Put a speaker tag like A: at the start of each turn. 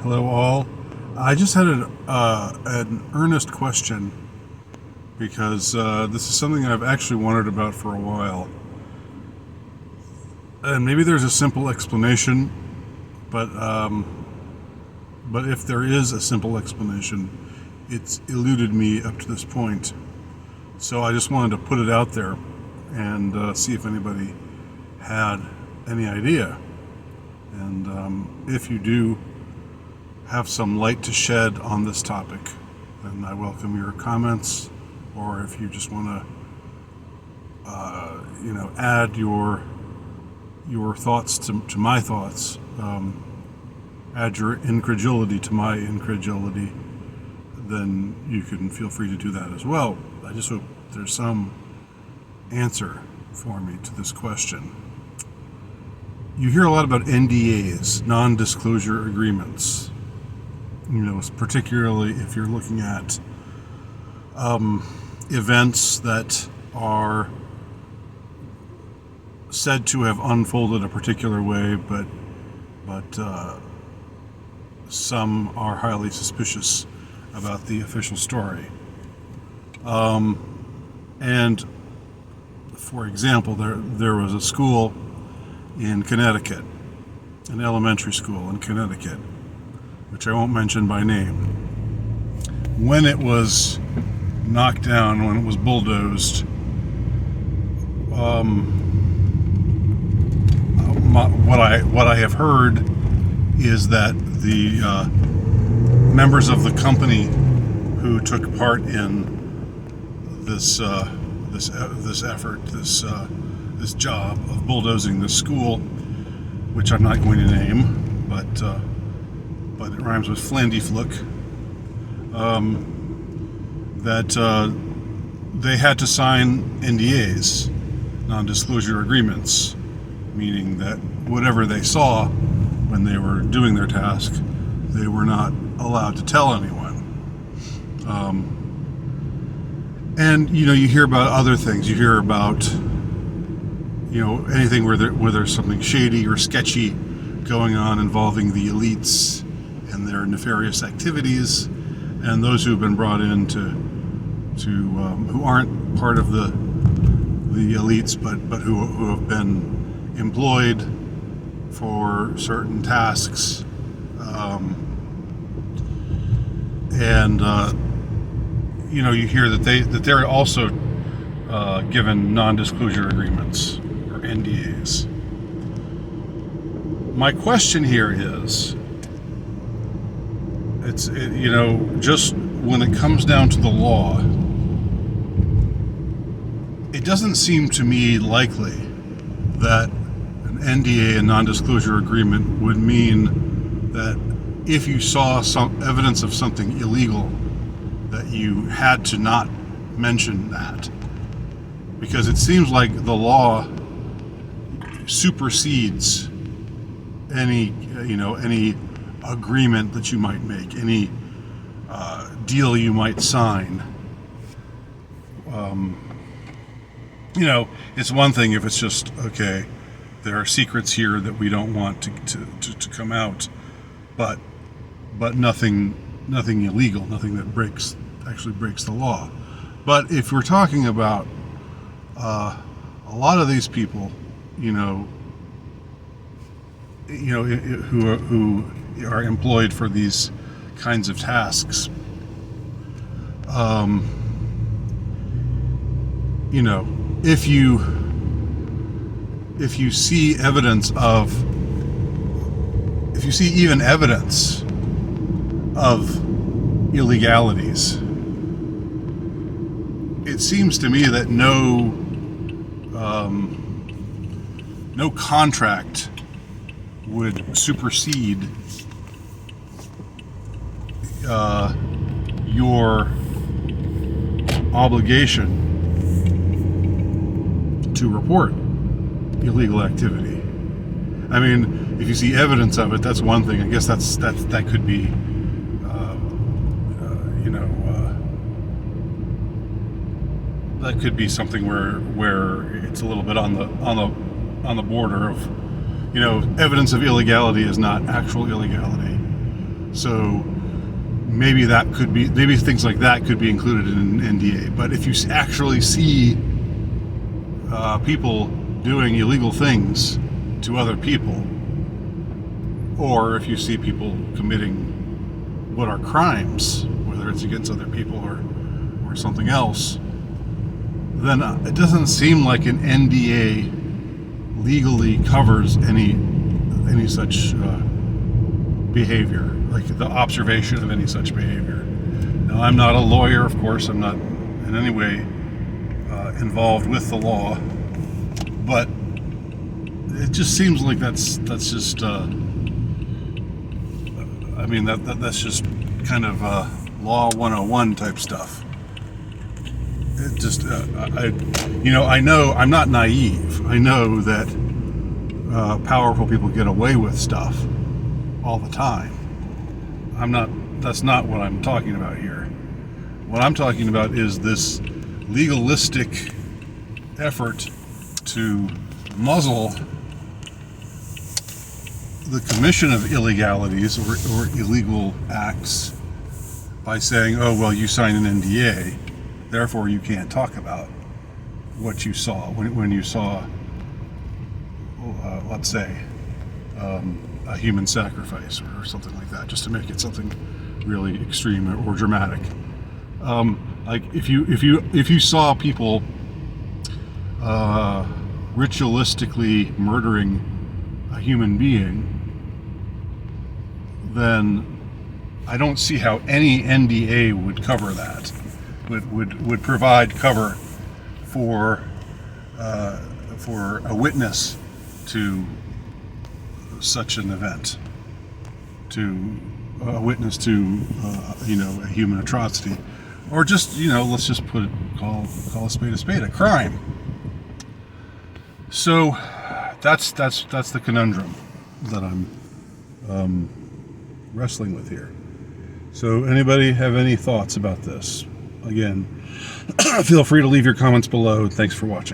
A: Hello, all. I just had an earnest question because this is something I've actually wondered about for a while. And maybe there's a simple explanation, but if there is a simple explanation, it's eluded me up to this point. So I just wanted to put it out there and see if anybody had any idea. And if you do have some light to shed on this topic, then I welcome your comments. Or if you just want to, add your thoughts to my thoughts, add your incredulity to my incredulity, then you can feel free to do that as well. I just hope there's some answer for me to this question. You hear a lot about NDAs, non-disclosure agreements. Particularly if you're looking at events that are said to have unfolded a particular way, but some are highly suspicious about the official story. And for example, there was a school in Connecticut, an elementary school in Connecticut, which I won't mention by name. When it was knocked down, when it was bulldozed, what I have heard is that the members of the company who took part in this effort, this job of bulldozing this school, which I'm not going to name, but it rhymes with Flandyflook, that they had to sign NDAs, non-disclosure agreements, meaning that whatever they saw when they were doing their task, they were not allowed to tell anyone. And you hear about other things. You hear about anything where there's something shady or sketchy going on involving the elites and their nefarious activities, and those who have been brought in to who aren't part of the elites, but who have been employed for certain tasks, you hear that they're also given non-disclosure agreements or NDAs. My question here is, just when it comes down to the law, it doesn't seem to me likely that an NDA, a non-disclosure agreement, would mean that if you saw some evidence of something illegal, that you had to not mention that. Because it seems like the law supersedes any agreement that you might make, any deal you might sign. It's one thing if it's just, okay, there are secrets here that we don't want to come out, but nothing illegal, nothing that actually breaks the law. But if we're talking about a lot of these people, who are employed for these kinds of tasks, if you see even evidence of illegalities, it seems to me that no contract would supersede your obligation to report illegal activity. I mean, if you see evidence of it, that's one thing. I guess that could be, that could be something where it's a little bit on the border of, evidence of illegality is not actual illegality. So maybe things like that could be included in an NDA. But if you actually see people doing illegal things to other people, or if you see people committing what are crimes, whether it's against other people or something else, then it doesn't seem like an NDA legally covers any such behavior, like the observation of any such behavior. Now, I'm not a lawyer, of course. I'm not in any way involved with the law, but it just seems like that's just that's just kind of law 101 type stuff. It just I know I'm not naive. I know that powerful people get away with stuff all the time. That's not what I'm talking about here. What I'm talking about is this legalistic effort to muzzle the commission of illegalities or illegal acts by saying, oh, well, you signed an NDA, therefore you can't talk about what you saw when you saw, let's say, a human sacrifice or something like that, just to make it something really extreme or dramatic. Like if you saw people ritualistically murdering a human being, then I don't see how any NDA would cover that. Would provide cover for a witness to such an event, to a witness to a human atrocity, or just let's just call a spade, a crime. So that's the conundrum that I'm wrestling with here. So anybody have any thoughts about this? Again, feel free to leave your comments below. Thanks for watching.